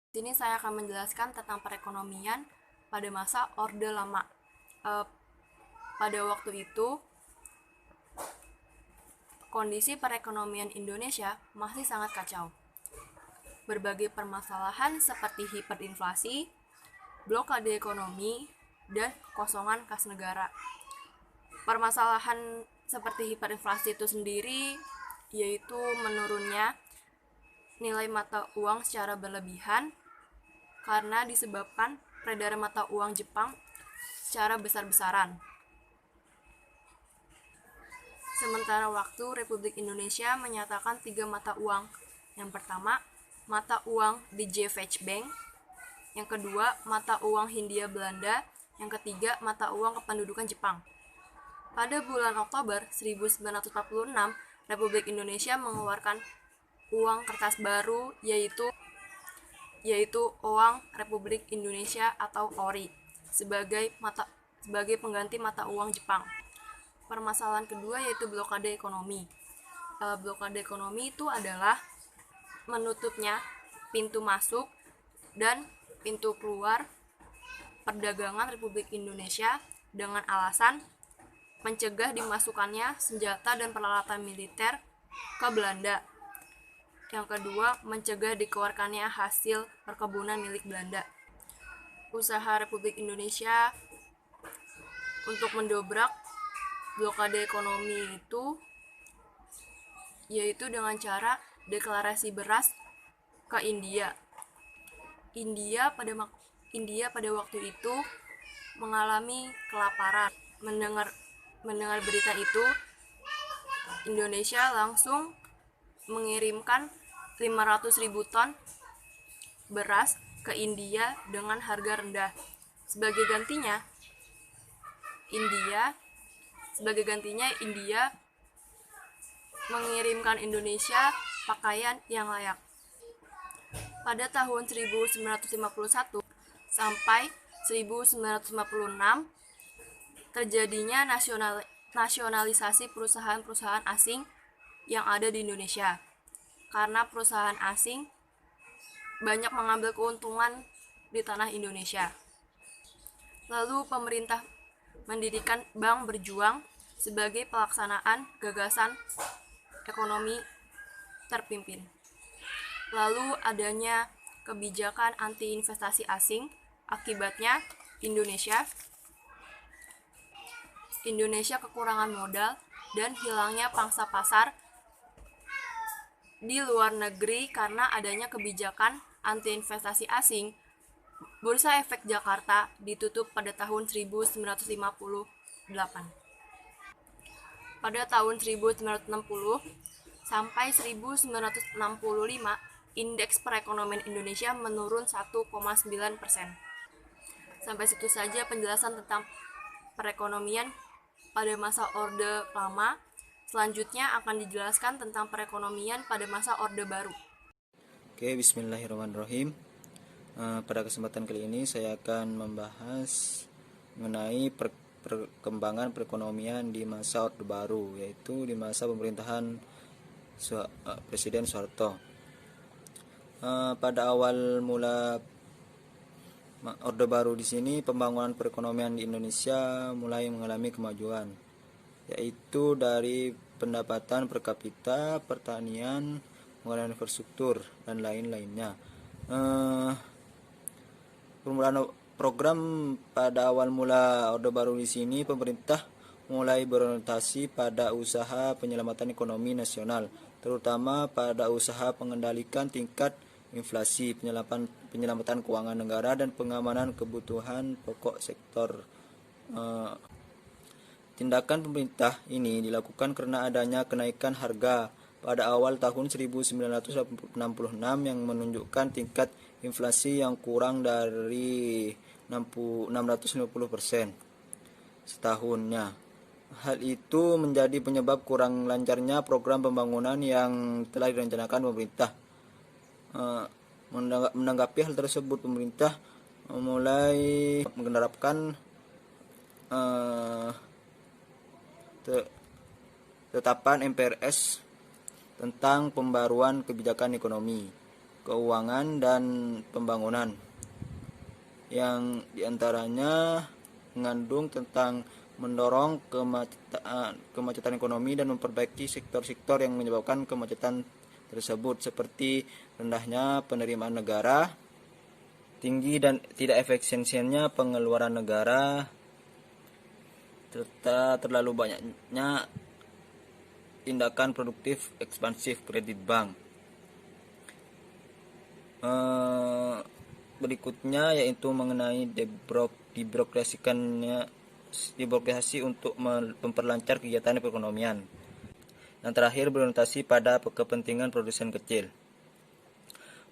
Di sini saya akan menjelaskan tentang perekonomian pada masa Orde Lama. Pada waktu itu, kondisi perekonomian Indonesia masih sangat kacau. Berbagai permasalahan seperti hiperinflasi, blokade ekonomi, dan kosongan kas negara. Permasalahan seperti hiperinflasi itu sendiri yaitu menurunnya nilai mata uang secara berlebihan karena disebabkan peredaran mata uang Jepang secara besar-besaran. Sementara waktu Republik Indonesia menyatakan 3 mata uang. Yang pertama, mata uang Dijevech Bank. Yang kedua, mata uang Hindia Belanda. Yang ketiga, mata uang kependudukan Jepang. Pada bulan Oktober 1946, Republik Indonesia mengeluarkan uang kertas baru yaitu Uang Republik Indonesia atau ORI sebagai pengganti mata uang Jepang. Permasalahan kedua yaitu blokade ekonomi. Blokade ekonomi itu adalah menutupnya pintu masuk dan pintu keluar perdagangan Republik Indonesia dengan alasan mencegah dimasukkannya senjata dan peralatan militer ke Belanda. Yang kedua, mencegah dikeluarkannya hasil perkebunan milik Belanda. Usaha Republik Indonesia untuk mendobrak blokade ekonomi itu yaitu dengan cara deklarasi beras ke India. India pada waktu itu mengalami kelaparan. Mendengar berita itu, Indonesia langsung mengirimkan 500.000 ton beras ke India dengan harga rendah. Sebagai gantinya, India mengirimkan Indonesia pakaian yang layak. Pada tahun 1951 sampai 1956 terjadinya nasionalisasi perusahaan-perusahaan asing yang ada di Indonesia. Karena perusahaan asing banyak mengambil keuntungan di tanah Indonesia. Lalu pemerintah mendirikan Bank Berjuang sebagai pelaksanaan gagasan ekonomi terpimpin. Lalu adanya kebijakan anti investasi asing, akibatnya Indonesia kekurangan modal dan hilangnya pangsa pasar di luar negeri karena adanya kebijakan anti investasi asing. Bursa Efek Jakarta ditutup pada tahun 1958. Pada tahun 1960 sampai 1965, indeks perekonomian Indonesia menurun 1,9%. Sampai situ saja penjelasan tentang perekonomian pada masa Orde Lama. Selanjutnya akan dijelaskan tentang perekonomian pada masa Orde Baru. Oke, bismillahirrahmanirrahim. Pada kesempatan kali ini saya akan membahas mengenai perkembangan perekonomian di masa Orde Baru, yaitu di masa pemerintahan Presiden Soeharto. Pada awal mula Orde Baru di sini, pembangunan perekonomian di Indonesia mulai mengalami kemajuan, yaitu dari pendapatan per kapita, pertanian, pembangunan infrastruktur, dan lain-lainnya. Permulaan program pada awal mula Orde Baru di sini, pemerintah mulai berorientasi pada usaha penyelamatan ekonomi nasional, terutama pada usaha pengendalikan tingkat inflasi, penyelamatan keuangan negara, dan pengamanan kebutuhan pokok sektor. Tindakan pemerintah ini dilakukan karena adanya kenaikan harga pada awal tahun 1966 yang menunjukkan tingkat inflasi yang kurang dari 650% setahunnya. Hal itu menjadi penyebab kurang lancarnya program pembangunan yang telah direncanakan pemerintah. Menanggapi hal tersebut, pemerintah mulai menerapkan tetapan MPRS tentang pembaruan kebijakan ekonomi. keuangan, dan pembangunan, yang diantaranya mengandung tentang mendorong kemacetan ekonomi dan memperbaiki sektor-sektor yang menyebabkan kemacetan tersebut, seperti rendahnya penerimaan negara, tinggi dan tidak efisiennya pengeluaran negara, serta terlalu banyaknya tindakan produktif ekspansif kredit bank. Berikutnya yaitu mengenai dibirokrasi untuk memperlancar kegiatan perekonomian. Yang terakhir berorientasi pada kepentingan produsen kecil.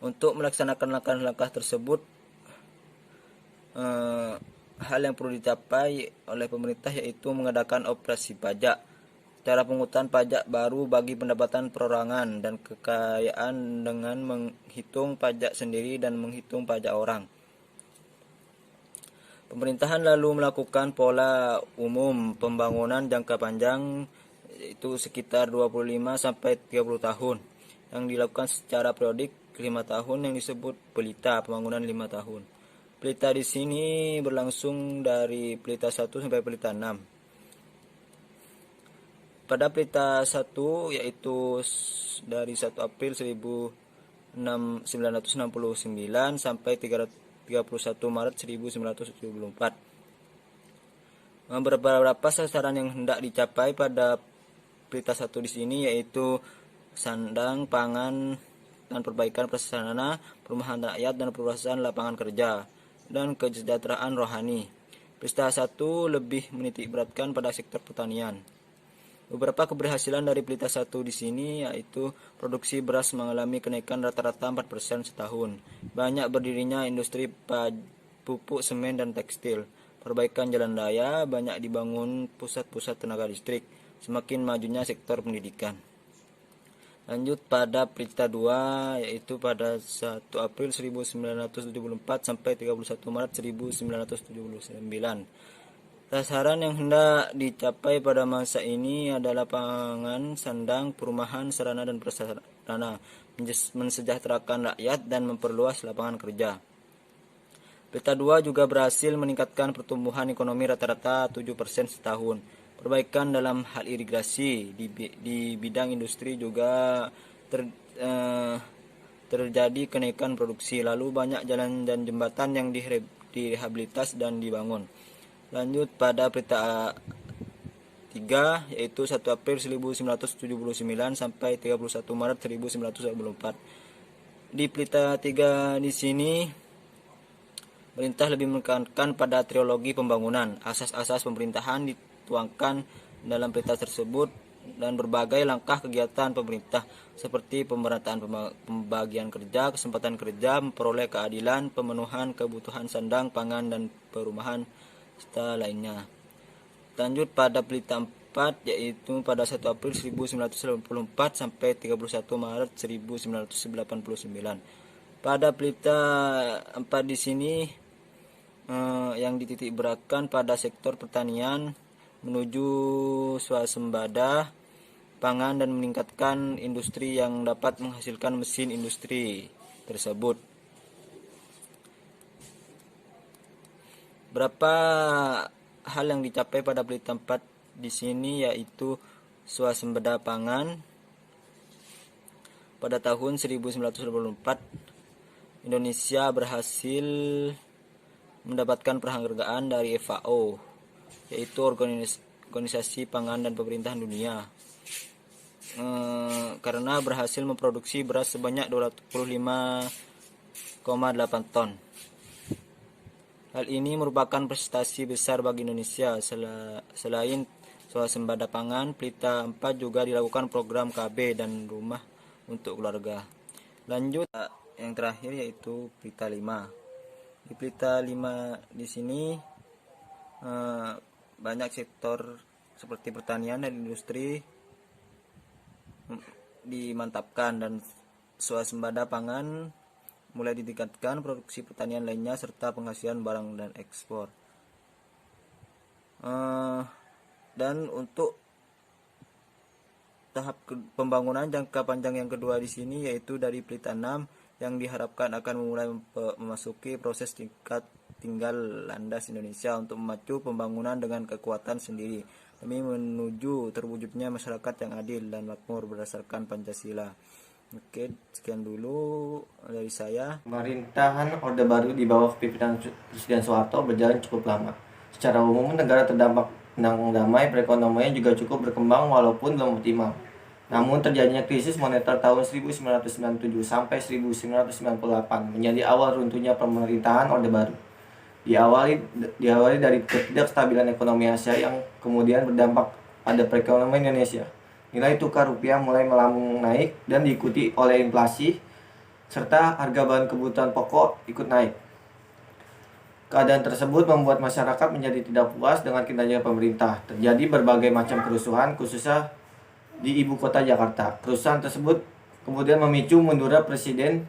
Untuk melaksanakan langkah-langkah tersebut, hal yang perlu dicapai oleh pemerintah yaitu mengadakan operasi pajak, cara penghutang pajak baru bagi pendapatan perorangan dan kekayaan dengan menghitung pajak sendiri dan menghitung pajak orang. Pemerintahan lalu melakukan pola umum pembangunan jangka panjang yaitu sekitar 25 sampai 30 tahun yang dilakukan secara periodik 5 tahun yang disebut pelita pembangunan 5 tahun. Pelita di sini berlangsung dari pelita 1 sampai pelita 6. Pada pelita 1 yaitu dari 1 April 1969 sampai 31 Maret 1974. Beberapa sasaran yang hendak dicapai pada pelita 1 di sini yaitu sandang pangan dan perbaikan prasarana, perumahan rakyat dan perluasan lapangan kerja dan kesejahteraan rohani. Pelita 1 lebih menitik beratkan pada sektor pertanian. Beberapa keberhasilan dari pelita 1 di sini yaitu produksi beras mengalami kenaikan rata-rata 4% setahun. Banyak berdirinya industri pupuk, semen, dan tekstil. Perbaikan jalan raya, banyak dibangun pusat-pusat tenaga listrik. Semakin majunya sektor pendidikan. Lanjut pada pelita 2 yaitu pada 1 April 1974 sampai 31 Maret 1979. Sasaran yang hendak dicapai pada masa ini adalah pangan, sandang, perumahan, sarana dan prasarana, mensejahterakan rakyat dan memperluas lapangan kerja. Pelita 2 juga berhasil meningkatkan pertumbuhan ekonomi rata-rata 7% setahun. Perbaikan dalam hal irigasi di bidang industri juga terjadi kenaikan produksi. Lalu banyak jalan dan jembatan yang direhabilitas dan dibangun. Lanjut pada pelita 3 yaitu 1 April 1979 sampai 31 Maret 1974. Di pelita 3 di sini pemerintah lebih menekankan pada trilogi pembangunan. Asas-asas pemerintahan dituangkan dalam pelita tersebut dan berbagai langkah kegiatan pemerintah seperti pemerataan pembagian kerja, kesempatan kerja, memperoleh keadilan, pemenuhan kebutuhan sandang, pangan, dan perumahan serta lainnya. Lanjut pada pelita 4 yaitu pada 1 April 1984 sampai 31 Maret 1989. Pada pelita 4 di sini yang dititik beratkan pada sektor pertanian menuju swasembada pangan dan meningkatkan industri yang dapat menghasilkan mesin industri tersebut. Berapa hal yang dicapai pada pelita 4 di sini yaitu swasembada pangan. Pada tahun 1984 Indonesia berhasil mendapatkan penghargaan dari FAO yaitu Organisasi Pangan dan Pemerintahan Dunia karena berhasil memproduksi beras sebanyak 245,8 ton. Hal ini merupakan prestasi besar bagi Indonesia. Selain swasembada pangan, pelita 4 juga dilakukan program KB dan rumah untuk keluarga. Lanjut yang terakhir yaitu pelita 5. Di pelita 5 di sini banyak sektor seperti pertanian dan industri dimantapkan dan swasembada pangan mulai ditingkatkan, produksi pertanian lainnya serta penghasilan barang dan ekspor. Dan untuk tahap pembangunan jangka panjang yang kedua di sini yaitu dari pelita 6 yang diharapkan akan memulai memasuki proses tinggal landas Indonesia untuk memacu pembangunan dengan kekuatan sendiri demi menuju terwujudnya masyarakat yang adil dan makmur berdasarkan Pancasila. Oke, sekian dulu dari saya. Pemerintahan Orde Baru di bawah kepemimpinan Presiden Soeharto berjalan cukup lama. Secara umum, negara terdampak tenang damai, perekonomian juga cukup berkembang walaupun belum optimal. Namun terjadinya krisis moneter tahun 1997 sampai 1998 menjadi awal runtuhnya pemerintahan Orde Baru. Diawali dari ketidakstabilan ekonomi Asia yang kemudian berdampak pada perekonomian Indonesia. Nilai tukar rupiah mulai melambung naik dan diikuti oleh inflasi, serta harga bahan kebutuhan pokok ikut naik. Keadaan tersebut membuat masyarakat menjadi tidak puas dengan kinerja pemerintah. Terjadi berbagai macam kerusuhan, khususnya di ibu kota Jakarta. Kerusuhan tersebut kemudian memicu mundurnya Presiden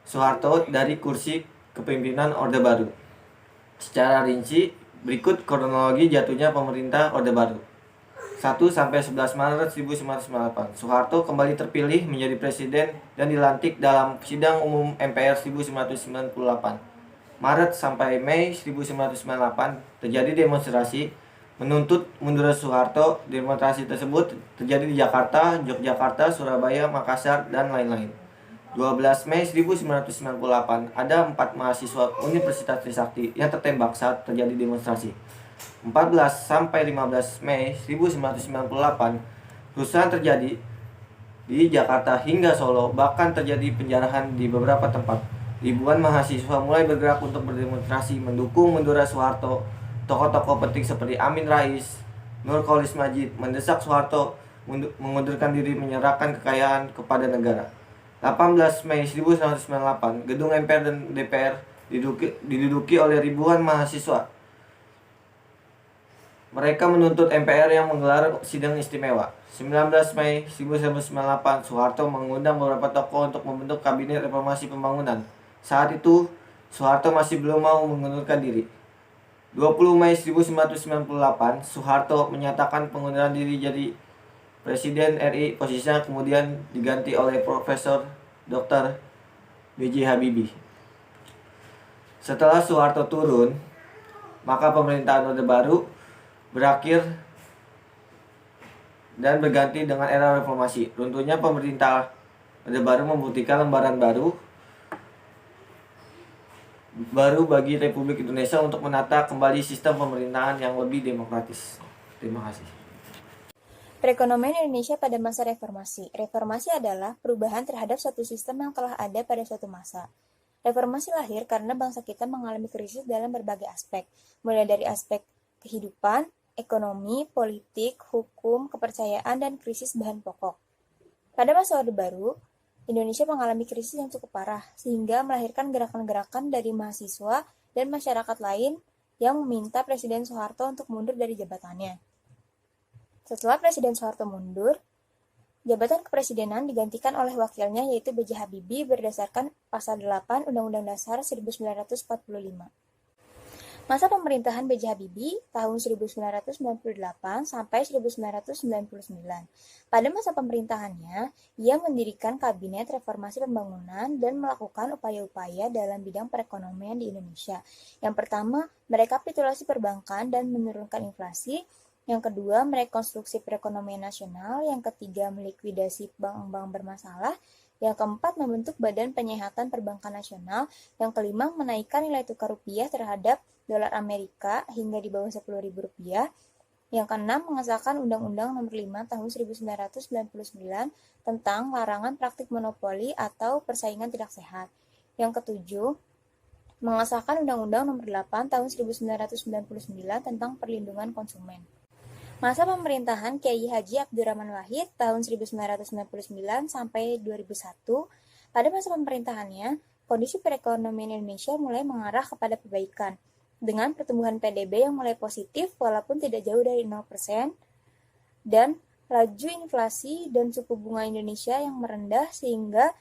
Soeharto dari kursi kepemimpinan Orde Baru. Secara rinci, berikut kronologi jatuhnya pemerintah Orde Baru. 1 sampai 11 Maret 1998, Soeharto kembali terpilih menjadi presiden dan dilantik dalam sidang umum MPR 1998. Maret sampai Mei 1998 terjadi demonstrasi menuntut mundurnya Soeharto. Demonstrasi tersebut terjadi di Jakarta, Yogyakarta, Surabaya, Makassar, dan lain-lain. 12 Mei 1998, ada 4 mahasiswa Universitas Trisakti yang tertembak saat terjadi demonstrasi. 14 sampai 15 Mei 1998, kerusuhan terjadi di Jakarta hingga Solo, bahkan terjadi penjarahan di beberapa tempat. Ribuan mahasiswa mulai bergerak untuk berdemonstrasi mendukung mundurnya Soeharto. Tokoh-tokoh penting seperti Amin Rais, Nurcholish Madjid mendesak Soeharto mengundurkan diri menyerahkan kekayaan kepada negara. 18 Mei 1998, gedung MPR dan DPR diduduki oleh ribuan mahasiswa. Mereka menuntut MPR yang menggelar sidang istimewa. 19 Mei 1998, Soeharto mengundang beberapa tokoh untuk membentuk Kabinet Reformasi Pembangunan. Saat itu, Soeharto masih belum mau mengundurkan diri. 20 Mei 1998, Soeharto menyatakan pengunduran diri jadi Presiden RI. Posisinya kemudian diganti oleh Profesor Dr. B.J. Habibie. Setelah Soeharto turun, maka pemerintahan Orde Baru berakhir dan berganti dengan era reformasi. Runtuhnya pemerintah Orde Baru membuktikan lembaran baru bagi Republik Indonesia untuk menata kembali sistem pemerintahan yang lebih demokratis. Terima kasih. Perekonomian Indonesia pada masa reformasi. Reformasi adalah perubahan terhadap suatu sistem yang telah ada pada suatu masa. Reformasi lahir karena bangsa kita mengalami krisis dalam berbagai aspek, mulai dari aspek kehidupan, ekonomi, politik, hukum, kepercayaan, dan krisis bahan pokok. Pada masa Orde Baru, Indonesia mengalami krisis yang cukup parah, sehingga melahirkan gerakan-gerakan dari mahasiswa dan masyarakat lain yang meminta Presiden Soeharto untuk mundur dari jabatannya. Setelah Presiden Soeharto mundur, jabatan kepresidenan digantikan oleh wakilnya yaitu B.J. Habibie berdasarkan Pasal 8 Undang-Undang Dasar 1945. Masa pemerintahan B.J. Habibie tahun 1998 sampai 1999. Pada masa pemerintahannya, ia mendirikan Kabinet Reformasi Pembangunan dan melakukan upaya-upaya dalam bidang perekonomian di Indonesia. Yang pertama, merekapitulasi perbankan dan menurunkan inflasi. Yang kedua, merekonstruksi perekonomian nasional. Yang ketiga, melikuidasi bank-bank bermasalah. Yang keempat, membentuk Badan Penyihatan Perbankan Nasional. Yang kelima, menaikkan nilai tukar rupiah terhadap dolar Amerika hingga di bawah Rp10.000. Yang keenam, mengesahkan Undang-Undang Nomor 5 Tahun 1999 tentang larangan praktik monopoli atau persaingan tidak sehat. Yang ketujuh, mengesahkan Undang-Undang Nomor 8 Tahun 1999 tentang perlindungan konsumen. Masa pemerintahan Kiai Haji Abdurrahman Wahid tahun 1999 sampai 2001. Pada masa pemerintahannya, kondisi perekonomian Indonesia mulai mengarah kepada perbaikan, dengan pertumbuhan PDB yang mulai positif walaupun tidak jauh dari 0%, dan laju inflasi dan suku bunga Indonesia yang merendah sehingga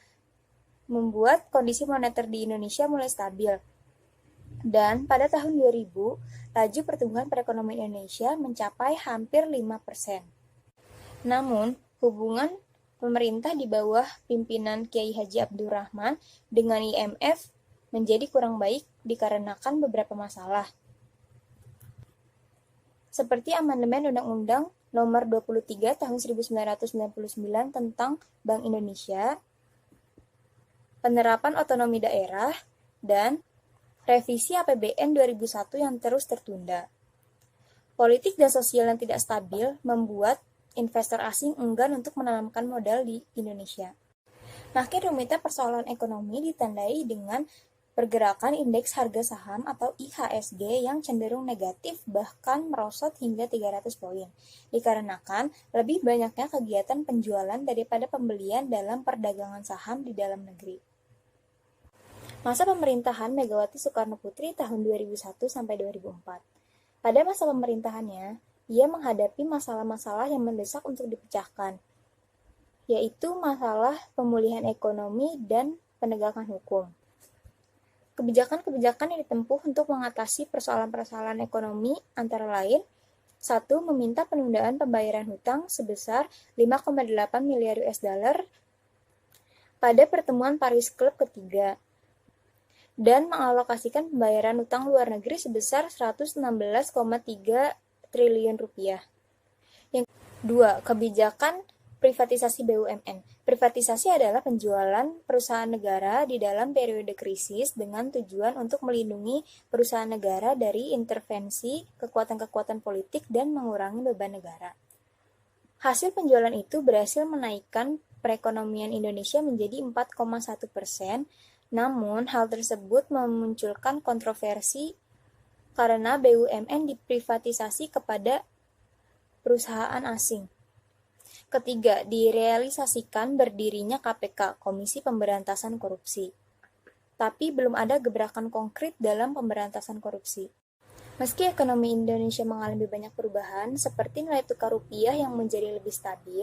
membuat kondisi moneter di Indonesia mulai stabil. Dan pada tahun 2000, laju pertumbuhan perekonomian Indonesia mencapai hampir 5%. Namun, hubungan pemerintah di bawah pimpinan Kiai Haji Abdurrahman dengan IMF menjadi kurang baik dikarenakan beberapa masalah. Seperti amandemen Undang-Undang Nomor 23 Tahun 1999 tentang Bank Indonesia, penerapan otonomi daerah, dan revisi APBN 2001 yang terus tertunda. Politik dan sosial yang tidak stabil membuat investor asing enggan untuk menanamkan modal di Indonesia. Makin rumitnya persoalan ekonomi ditandai dengan pergerakan indeks harga saham atau IHSG yang cenderung negatif bahkan merosot hingga 300 poin, dikarenakan lebih banyaknya kegiatan penjualan daripada pembelian dalam perdagangan saham di dalam negeri. Masa pemerintahan Megawati Soekarno-Putri tahun 2001 sampai 2004. Pada masa pemerintahannya, ia menghadapi masalah-masalah yang mendesak untuk dipecahkan, yaitu masalah pemulihan ekonomi dan penegakan hukum. Kebijakan-kebijakan yang ditempuh untuk mengatasi persoalan-persoalan ekonomi antara lain: 1. Meminta penundaan pembayaran hutang sebesar 5,8 miliar US$ pada pertemuan Paris Club ketiga, dan mengalokasikan pembayaran hutang luar negeri sebesar 116,3 triliun rupiah. Yang 2. Kebijakan privatisasi BUMN. Privatisasi adalah penjualan perusahaan negara di dalam periode krisis dengan tujuan untuk melindungi perusahaan negara dari intervensi kekuatan-kekuatan politik dan mengurangi beban negara. Hasil penjualan itu berhasil menaikkan perekonomian Indonesia menjadi 4,1%, namun hal tersebut memunculkan kontroversi karena BUMN diprivatisasi kepada perusahaan asing. Ketiga, direalisasikan berdirinya KPK, Komisi Pemberantasan Korupsi. Tapi belum ada gebrakan konkret dalam pemberantasan korupsi. Meski ekonomi Indonesia mengalami banyak perubahan, seperti nilai tukar rupiah yang menjadi lebih stabil,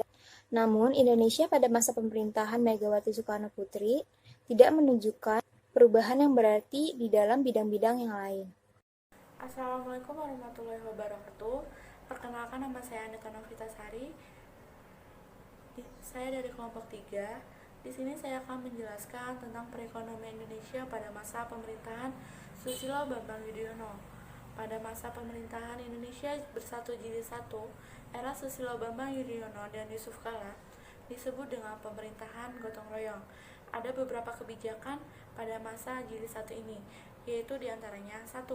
namun Indonesia pada masa pemerintahan Megawati Soekarno-Putri tidak menunjukkan perubahan yang berarti di dalam bidang-bidang yang lain. Assalamualaikum warahmatullahi wabarakatuh. Perkenalkan, nama saya Anita Novitasari. Saya dari kelompok 3. Di sini saya akan menjelaskan tentang perekonomian Indonesia pada masa pemerintahan Susilo Bambang Yudhoyono. Pada masa pemerintahan Indonesia Bersatu Jilid 1, era Susilo Bambang Yudhoyono dan Yusuf Kala disebut dengan pemerintahan gotong royong. Ada beberapa kebijakan pada masa Jilid 1 ini, yaitu diantaranya: 1.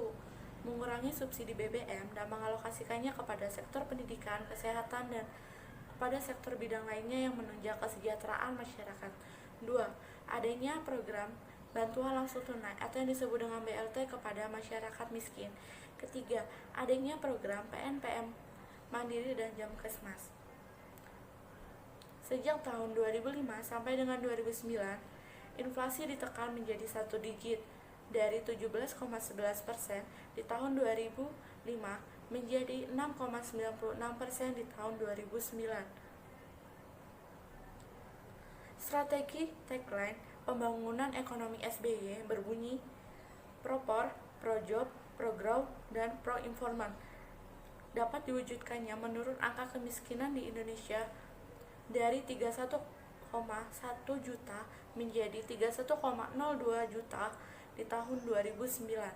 Mengurangi subsidi BBM dan mengalokasikannya kepada sektor pendidikan, kesehatan, dan pada sektor bidang lainnya yang menunjang kesejahteraan masyarakat. 2. Adanya program bantuan langsung tunai atau yang disebut dengan BLT kepada masyarakat miskin. Ketiga, adanya program PNPM Mandiri dan Jamkesmas. Sejak tahun 2005 sampai dengan 2009, inflasi ditekan menjadi 1 digit dari 17,11% di tahun 2005 menjadi 6,96% di tahun 2009. Strategi tagline pembangunan ekonomi SBY berbunyi Propor, Projob, Progrow, dan Pro-Informan. Dapat diwujudkannya menurun angka kemiskinan di Indonesia dari 31,1 juta menjadi 31,02 juta di tahun 2009.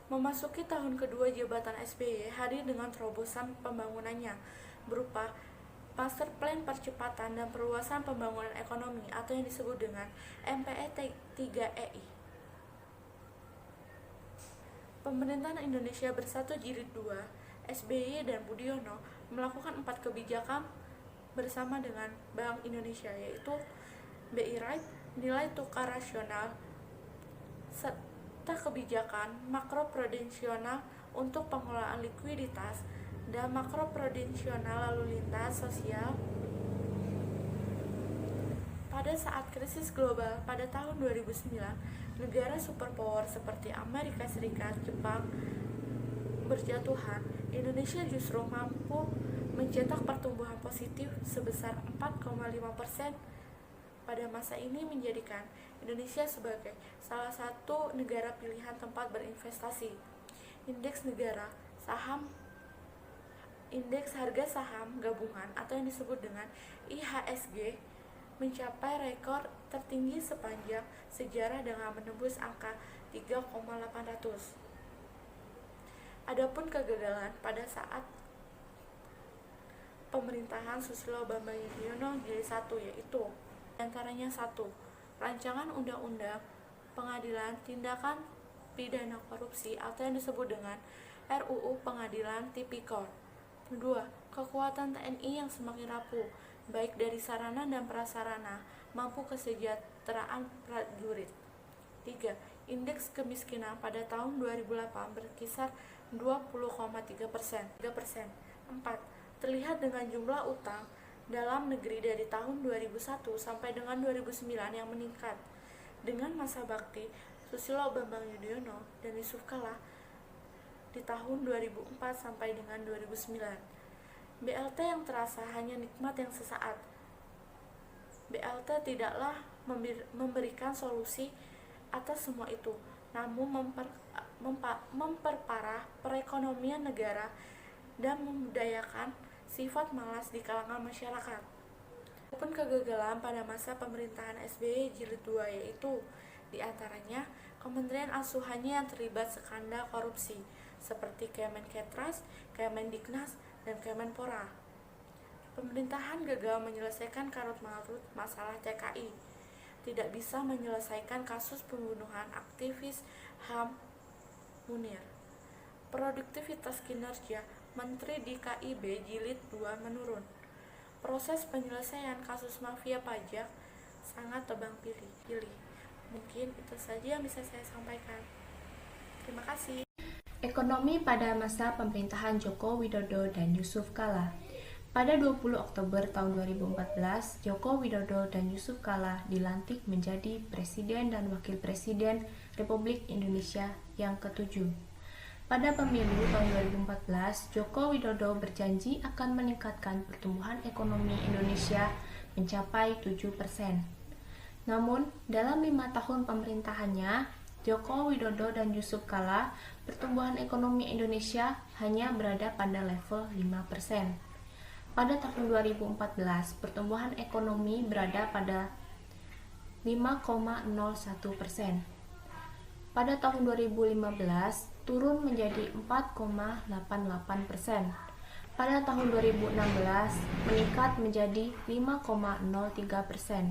Memasuki tahun kedua jabatan SBY hadir dengan terobosan pembangunannya berupa Master Plan Percepatan dan Perluasan Pembangunan Ekonomi atau yang disebut dengan MPE 3EI. Pemerintahan Indonesia Bersatu Jilid 2, SBY dan Budiono melakukan 4 kebijakan bersama dengan Bank Indonesia, yaitu BI Rate, nilai tukar rasional, serta kebijakan makroprudensial untuk pengelolaan likuiditas dan makroprudensial lalu lintas sosial. Pada saat krisis global pada tahun 2009, negara superpower seperti Amerika Serikat, Jepang berjatuhan, Indonesia justru mampu mencetak pertumbuhan positif sebesar 4,5%. Pada masa ini menjadikan Indonesia sebagai salah satu negara pilihan tempat berinvestasi. Indeks negara saham indeks harga saham gabungan atau yang disebut dengan IHSG mencapai rekor tertinggi sepanjang sejarah dengan menembus angka 3,800. Adapun kegagalan pada saat pemerintahan Susilo Bambang Yudhoyono jilid 1 yaitu antaranya 1. Rancangan Undang-Undang Pengadilan Tindakan Pidana Korupsi atau yang disebut dengan RUU Pengadilan Tipikor. 2. Kekuatan TNI yang semakin rapuh, baik dari sarana dan prasarana, mampu kesejahteraan prajurit. 3. Indeks kemiskinan pada tahun 2008 berkisar 20,3%. 4. Terlihat dengan jumlah utang dalam negeri dari tahun 2001 sampai dengan 2009 yang meningkat. Dengan masa bakti Susilo Bambang Yudhoyono dan Yusuf Kala di tahun 2004 sampai dengan 2009. BLT yang terasa hanya nikmat yang sesaat. BLT tidaklah memberikan solusi atas semua itu, namun memperparah perekonomian negara dan membudayakan sifat malas di kalangan masyarakat. Adapun kegagalan pada masa pemerintahan SBY jilid 2 yaitu diantaranya kementerian asuhannya yang terlibat skandal korupsi seperti Kemenketras, Kemendiknas, dan Kemenpora. Pemerintahan gagal menyelesaikan karut-marut masalah TKI, tidak bisa menyelesaikan kasus pembunuhan aktivis HAM Munir. Produktivitas kinerja Menteri di KIB jilid 2 menurun. Proses penyelesaian kasus mafia pajak sangat tebang pilih. Mungkin itu saja yang bisa saya sampaikan. Terima kasih. Ekonomi pada masa pemerintahan Joko Widodo dan Yusuf Kala. Pada 20 Oktober tahun 2014, Joko Widodo dan Yusuf Kala dilantik menjadi Presiden dan Wakil Presiden Republik Indonesia yang ke-7. Pada pemilu tahun 2014, Joko Widodo berjanji akan meningkatkan pertumbuhan ekonomi Indonesia mencapai 7%. Namun, dalam 5 tahun pemerintahannya, Joko Widodo dan Yusuf Kala, pertumbuhan ekonomi Indonesia hanya berada pada level 5%. Pada tahun 2014, pertumbuhan ekonomi berada pada 5,01%. Pada tahun 2015, turun menjadi 4,88%. Pada tahun 2016, meningkat menjadi 5,03%.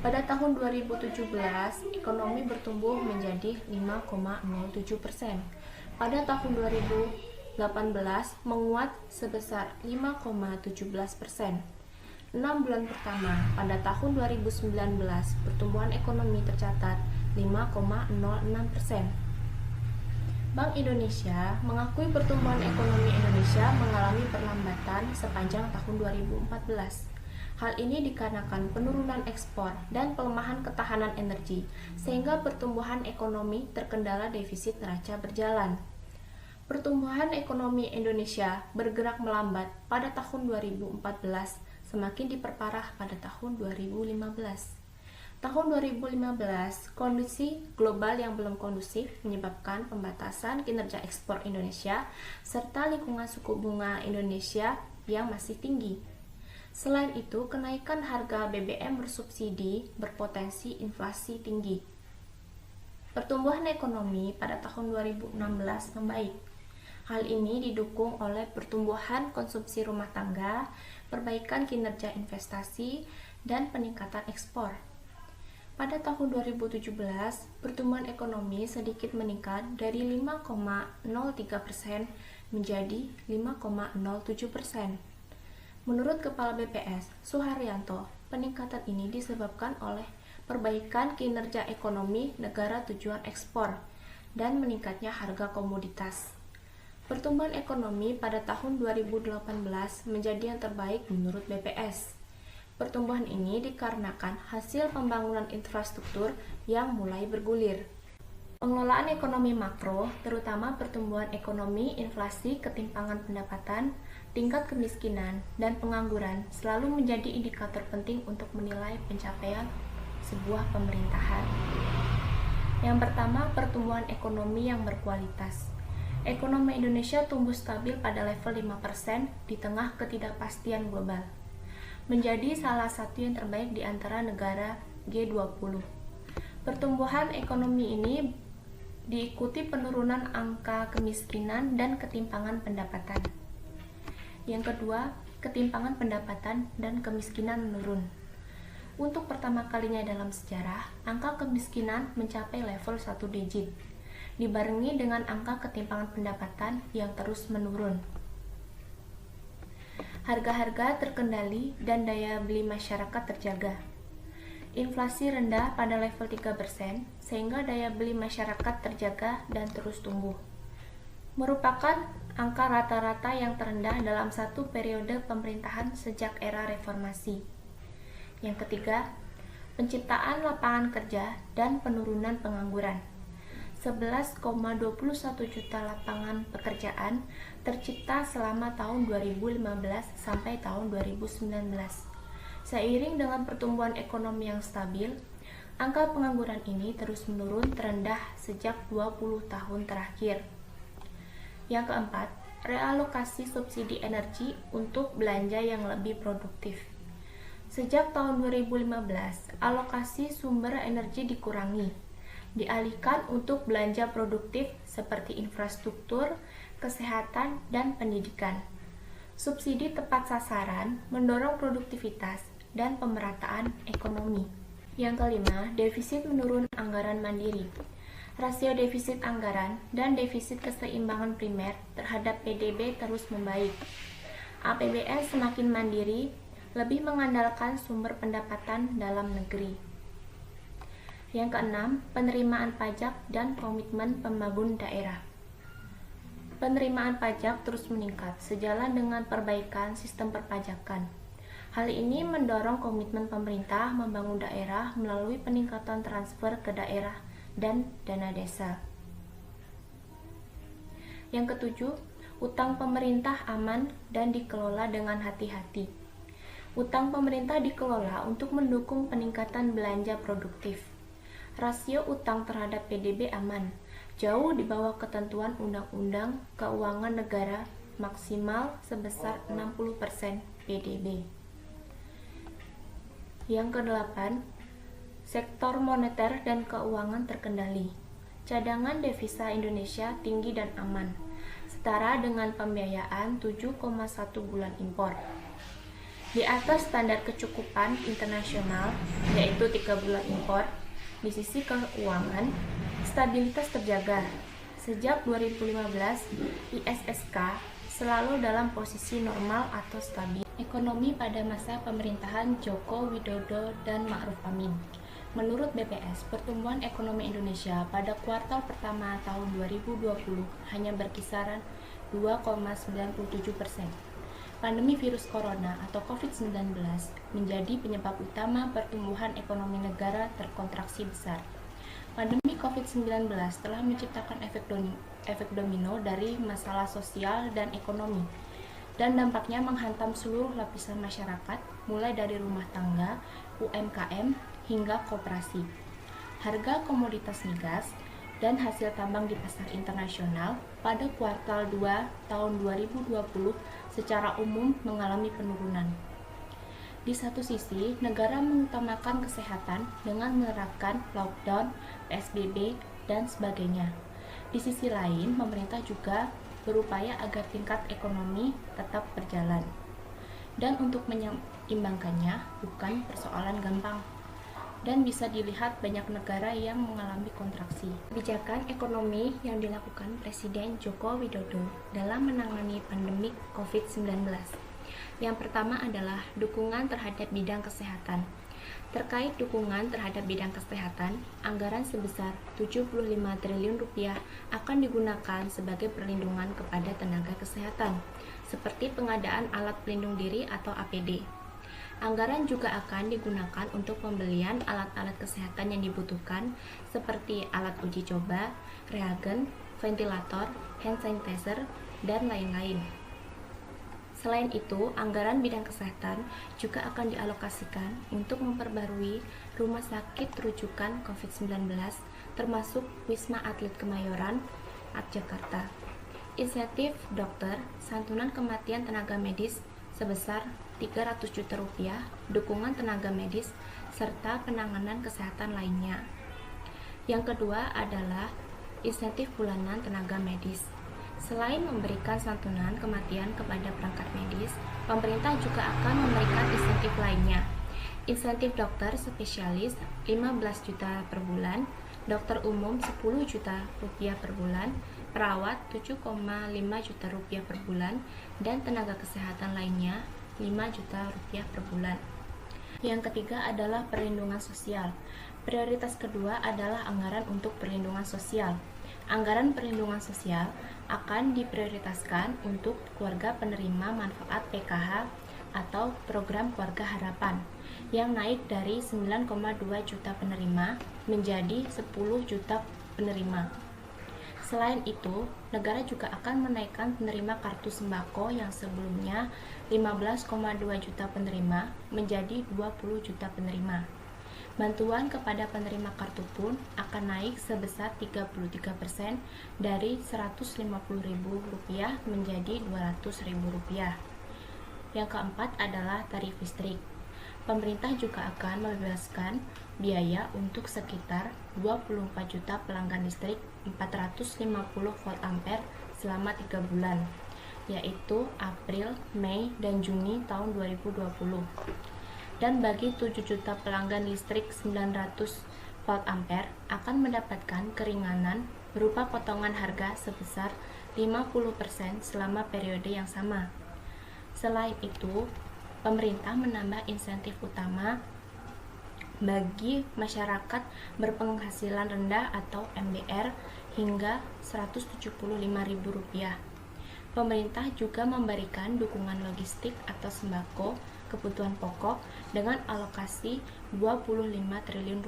Pada tahun 2017, ekonomi bertumbuh menjadi 5,07%. Pada tahun 2018, menguat sebesar 5,17%. 6 bulan pertama pada tahun 2019, pertumbuhan ekonomi tercatat 5,06%. Bank Indonesia mengakui pertumbuhan ekonomi Indonesia mengalami perlambatan sepanjang tahun 2014. Hal ini dikarenakan penurunan ekspor dan pelemahan ketahanan energi, sehingga pertumbuhan ekonomi terkendala defisit neraca berjalan. Pertumbuhan ekonomi Indonesia bergerak melambat pada tahun 2014, semakin diperparah pada tahun 2015. Tahun 2015, kondisi global yang belum kondusif menyebabkan pembatasan kinerja ekspor Indonesia serta lingkungan suku bunga Indonesia yang masih tinggi. Selain itu, kenaikan harga BBM bersubsidi berpotensi inflasi tinggi. Pertumbuhan ekonomi pada tahun 2016 membaik. Hal ini didukung oleh pertumbuhan konsumsi rumah tangga, perbaikan kinerja investasi, dan peningkatan ekspor. Pada tahun 2017, pertumbuhan ekonomi sedikit meningkat dari 5,03% menjadi 5,07%. Menurut Kepala BPS, Suharyanto, peningkatan ini disebabkan oleh perbaikan kinerja ekonomi negara tujuan ekspor dan meningkatnya harga komoditas. Pertumbuhan ekonomi pada tahun 2018 menjadi yang terbaik menurut BPS. Pertumbuhan ini dikarenakan hasil pembangunan infrastruktur yang mulai bergulir. Pengelolaan ekonomi makro, terutama pertumbuhan ekonomi, inflasi, ketimpangan pendapatan, tingkat kemiskinan, dan pengangguran selalu menjadi indikator penting untuk menilai pencapaian sebuah pemerintahan. Yang pertama, pertumbuhan ekonomi yang berkualitas. Ekonomi Indonesia tumbuh stabil pada level 5% di tengah ketidakpastian global, menjadi salah satu yang terbaik di antara negara G20. Pertumbuhan ekonomi ini diikuti penurunan angka kemiskinan dan ketimpangan pendapatan. Yang kedua, ketimpangan pendapatan dan kemiskinan menurun. Untuk pertama kalinya dalam sejarah, angka kemiskinan mencapai level 1 digit, dibarengi dengan angka ketimpangan pendapatan yang terus menurun. Harga-harga terkendali dan daya beli masyarakat terjaga. Inflasi rendah pada level 3%, sehingga daya beli masyarakat terjaga dan terus tumbuh. Merupakan angka rata-rata yang terendah dalam satu periode pemerintahan sejak era reformasi. Yang ketiga, penciptaan lapangan kerja dan penurunan pengangguran. 11,21 juta lapangan pekerjaan tercipta selama tahun 2015 sampai tahun 2019. Seiring dengan pertumbuhan ekonomi yang stabil, angka pengangguran ini terus menurun terendah sejak 20 tahun terakhir. Yang keempat, realokasi subsidi energi untuk belanja yang lebih produktif. Sejak tahun 2015, alokasi sumber energi dikurangi, dialihkan untuk belanja produktif seperti infrastruktur, kesehatan, dan pendidikan. Subsidi tepat sasaran mendorong produktivitas dan pemerataan ekonomi. Yang kelima, defisit menurun anggaran mandiri. Rasio defisit anggaran dan defisit keseimbangan primer terhadap PDB terus membaik. APBN semakin mandiri, lebih mengandalkan sumber pendapatan dalam negeri. Yang keenam, penerimaan pajak dan komitmen pembangunan daerah. Penerimaan pajak terus meningkat sejalan dengan perbaikan sistem perpajakan. Hal ini mendorong komitmen pemerintah membangun daerah melalui peningkatan transfer ke daerah dan dana desa. Yang ketujuh, utang pemerintah aman dan dikelola dengan hati-hati. Utang pemerintah dikelola untuk mendukung peningkatan belanja produktif. Rasio utang terhadap PDB aman, jauh di bawah ketentuan Undang-Undang Keuangan Negara maksimal sebesar 60% PDB. Yang kedelapan, sektor moneter dan keuangan terkendali. Cadangan devisa Indonesia tinggi dan aman, setara dengan pembiayaan 7,1 bulan impor. Di atas standar kecukupan internasional, yaitu 3 bulan impor. Di sisi keuangan, stabilitas terjaga. Sejak 2015, ISSK selalu dalam posisi normal atau stabil. Ekonomi pada masa pemerintahan Joko Widodo dan Ma'ruf Amin. Menurut BPS, pertumbuhan ekonomi Indonesia pada kuartal pertama tahun 2020 hanya berkisaran 2,97%. Pandemi virus corona atau COVID-19 menjadi penyebab utama pertumbuhan ekonomi negara terkontraksi besar. Pandemi COVID-19 telah menciptakan efek domino dari masalah sosial dan ekonomi, dan dampaknya menghantam seluruh lapisan masyarakat, mulai dari rumah tangga, UMKM, hingga koperasi. Harga komoditas migas dan hasil tambang di pasar internasional pada kuartal 2 tahun 2020 secara umum mengalami penurunan. Di satu sisi, negara mengutamakan kesehatan dengan menerapkan lockdown, PSBB, dan sebagainya. Di sisi lain, pemerintah juga berupaya agar tingkat ekonomi tetap berjalan. Dan untuk menyeimbangkannya bukan persoalan gampang. Dan bisa dilihat banyak negara yang mengalami kontraksi. Kebijakan ekonomi yang dilakukan Presiden Joko Widodo dalam menangani pandemi COVID-19. Yang pertama adalah dukungan terhadap bidang kesehatan. Terkait dukungan terhadap bidang kesehatan, anggaran sebesar 75 triliun rupiah akan digunakan sebagai perlindungan kepada tenaga kesehatan, seperti pengadaan alat pelindung diri atau APD. Anggaran juga akan digunakan untuk pembelian alat-alat kesehatan yang dibutuhkan, seperti alat uji coba, reagen, ventilator, hand sanitizer, dan lain-lain. Selain itu, anggaran bidang kesehatan juga akan dialokasikan untuk memperbarui rumah sakit rujukan COVID-19, termasuk Wisma Atlet Kemayoran, Jakarta. Insentif dokter, santunan kematian tenaga medis sebesar 300 juta rupiah, dukungan tenaga medis, serta penanganan kesehatan lainnya. Yang kedua adalah insentif bulanan tenaga medis. Selain memberikan santunan kematian kepada perangkat medis, pemerintah juga akan memberikan insentif lainnya. Insentif dokter spesialis 15 juta per bulan, dokter umum 10 juta rupiah per bulan, perawat 7,5 juta rupiah per bulan, dan tenaga kesehatan lainnya 5 juta rupiah per bulan. Yang ketiga adalah perlindungan sosial. Prioritas kedua adalah anggaran untuk perlindungan sosial. Anggaran perlindungan sosial akan diprioritaskan untuk keluarga penerima manfaat PKH atau program keluarga harapan yang naik dari 9,2 juta penerima menjadi 10 juta penerima. Selain itu, negara juga akan menaikkan penerima kartu sembako yang sebelumnya 15,2 juta penerima menjadi 20 juta penerima. Bantuan kepada penerima kartu pun akan naik sebesar 33% dari Rp150.000 menjadi Rp200.000. Yang keempat adalah tarif listrik. Pemerintah juga akan membebaskan biaya untuk sekitar 24 juta pelanggan listrik 450 volt ampere selama 3 bulan, yaitu April, Mei, dan Juni tahun 2020. Dan bagi 7 juta pelanggan listrik 900 volt ampere akan mendapatkan keringanan berupa potongan harga sebesar 50% selama periode yang sama. Selain itu, pemerintah menambah insentif utama bagi masyarakat berpenghasilan rendah atau MBR hingga Rp175.000. Pemerintah juga memberikan dukungan logistik atau sembako kebutuhan pokok dengan alokasi Rp25 triliun.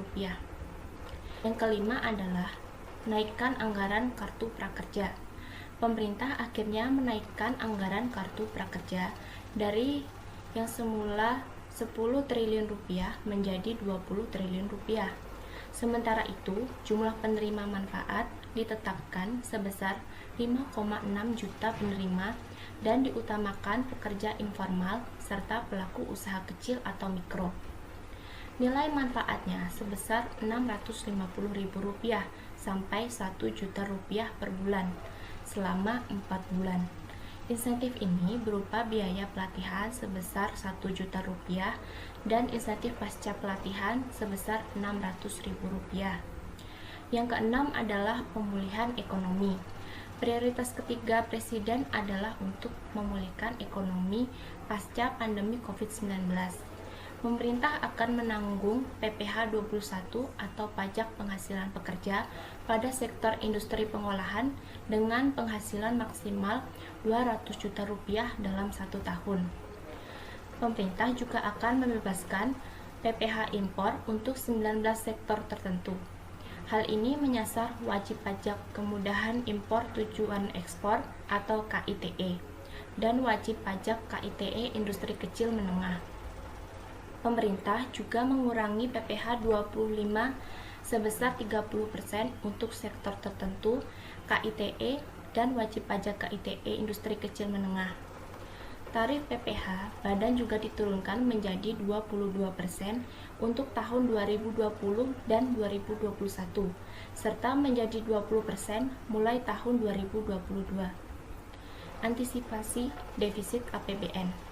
Yang kelima adalah naikkan anggaran kartu prakerja. Pemerintah akhirnya menaikkan anggaran kartu prakerja dari yang semula Rp10 triliun menjadi Rp20 triliun. Sementara itu, jumlah penerima manfaat ditetapkan sebesar 5,6 juta penerima dan diutamakan pekerja informal serta pelaku usaha kecil atau mikro. Nilai manfaatnya sebesar Rp650.000 sampai Rp1 juta per bulan selama 4 bulan. Insentif ini berupa biaya pelatihan sebesar Rp1 juta dan insentif pasca pelatihan sebesar Rp600.000. Yang keenam adalah pemulihan ekonomi. Prioritas ketiga Presiden adalah untuk memulihkan ekonomi pasca pandemi COVID-19. Pemerintah akan menanggung PPh 21 atau pajak penghasilan pekerja pada sektor industri pengolahan dengan penghasilan maksimal Rp200 juta dalam 1 tahun. Pemerintah juga akan membebaskan PPh impor untuk 19 sektor tertentu. Hal ini menyasar wajib pajak kemudahan impor tujuan ekspor atau KITE dan wajib pajak KITE industri kecil menengah. Pemerintah juga mengurangi PPh 25 sebesar 30% untuk sektor tertentu KITE dan wajib pajak KITE industri kecil menengah. Tarif PPh badan juga diturunkan menjadi 22% untuk tahun 2020 dan 2021, serta menjadi 20% mulai tahun 2022. Antisipasi defisit APBN.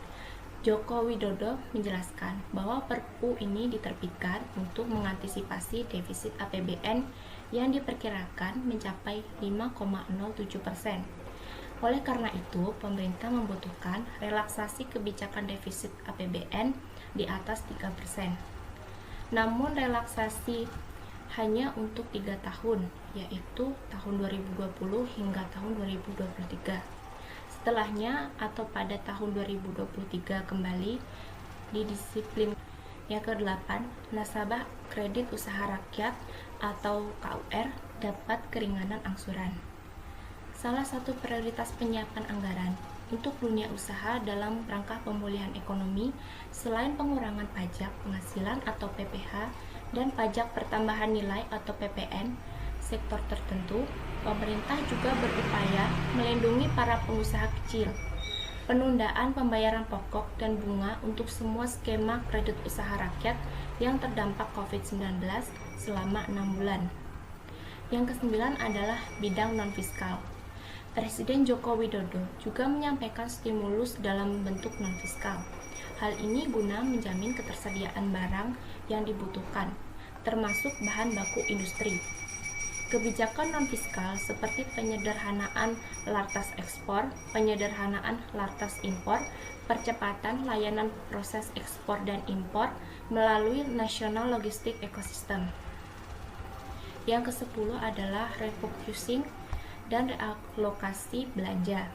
Joko Widodo menjelaskan bahwa Perpu ini diterbitkan untuk mengantisipasi defisit APBN yang diperkirakan mencapai 5,07%. Oleh karena itu, pemerintah membutuhkan relaksasi kebijakan defisit APBN di atas 3%. Namun relaksasi hanya untuk 3 tahun, yaitu tahun 2020 hingga tahun 2023. Setelahnya atau pada tahun 2023 kembali didisiplin. Yang ke-8, nasabah kredit usaha rakyat atau KUR dapat keringanan angsuran. Salah satu prioritas penyiapan anggaran untuk dunia usaha dalam rangka pemulihan ekonomi selain pengurangan pajak penghasilan atau PPh dan pajak pertambahan nilai atau PPN sektor tertentu pemerintah juga berupaya melindungi para pengusaha kecil. Penundaan pembayaran pokok dan bunga untuk semua skema kredit usaha rakyat yang terdampak COVID-19 selama 6 bulan. Yang kesembilan adalah bidang non-fiskal. Presiden Joko Widodo juga menyampaikan stimulus dalam bentuk non-fiskal. Hal ini guna menjamin ketersediaan barang yang dibutuhkan, termasuk bahan baku industri. Kebijakan non-fiskal seperti penyederhanaan lartas ekspor, penyederhanaan lartas impor, percepatan layanan proses ekspor dan impor melalui National Logistic Ecosystem. Yang ke-10 adalah refocusing dan realokasi belanja.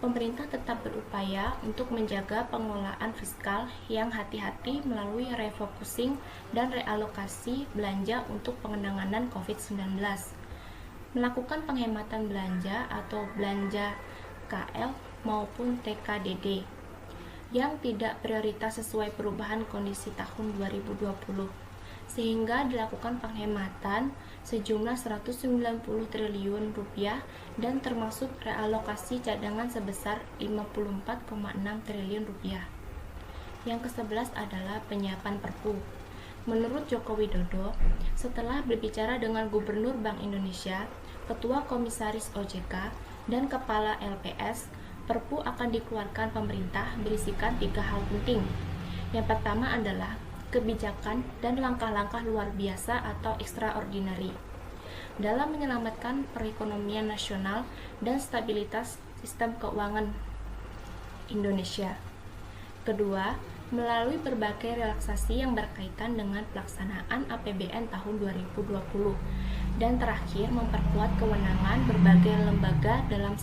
Pemerintah tetap berupaya untuk menjaga pengelolaan fiskal yang hati-hati melalui refocusing dan realokasi belanja untuk pengenangan COVID-19. Melakukan penghematan belanja atau belanja KL maupun TKDD yang tidak prioritas sesuai perubahan kondisi tahun 2020. Sehingga dilakukan penghematan sejumlah 190 triliun rupiah dan termasuk realokasi cadangan sebesar 54,6 triliun rupiah. Yang ke-11 adalah penyiapan Perpu. Menurut Joko Widodo, setelah berbicara dengan Gubernur Bank Indonesia, Ketua Komisaris OJK, dan Kepala LPS, Perpu akan dikeluarkan pemerintah berisikan 3 hal penting. Yang pertama adalah kebijakan dan langkah-langkah luar biasa atau extraordinary dalam menyelamatkan perekonomian nasional dan stabilitas sistem keuangan Indonesia. Kedua, melalui berbagai relaksasi yang berkaitan dengan pelaksanaan APBN tahun 2020. Dan terakhir, memperkuat kewenangan berbagai lembaga dalam